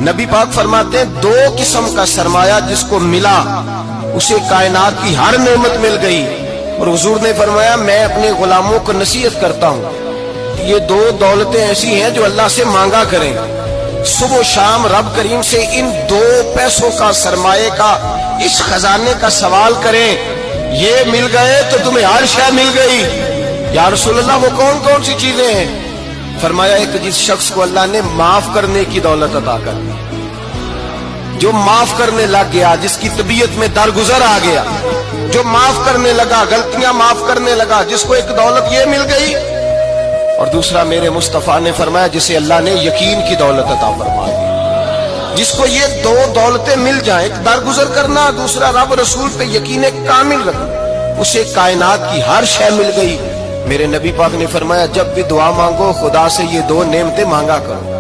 نبی پاک فرماتے ہیں 2 قسم کا سرمایہ جس کو ملا اسے کائنات کی ہر نعمت مل گئی. اور حضور نے فرمایا میں اپنے غلاموں کو نصیحت کرتا ہوں یہ 2 دولتیں ایسی ہیں جو اللہ سے مانگا کریں. صبح و شام رب کریم سے ان 2 پیسوں کا سرمایہ کا اس خزانے کا سوال کریں. یہ مل گئے تو تمہیں ہر شے مل گئی. یا رسول اللہ وہ کون کون سی چیزیں ہیں؟ فرمایا ایک جس شخص کو اللہ نے معاف کرنے کی دولت عطا کر دی، جو معاف کرنے لگ گیا، جس کی طبیعت میں درگزر آ گیا، جو معاف کرنے لگا، غلطیاں معاف کرنے لگا، جس کو ایک دولت یہ مل گئی. اور دوسرا میرے مصطفیٰ نے فرمایا جسے اللہ نے یقین کی دولت عطا فرما دی. جس کو یہ 2 دولتیں مل جائیں، ایک درگزر کرنا، دوسرا رب رسول پہ یقین کامل رکھنا، اسے کائنات کی ہر شے مل گئی. میرے نبی پاک نے فرمایا جب بھی دعا مانگو خدا سے یہ 2 نعمتیں مانگا کرو.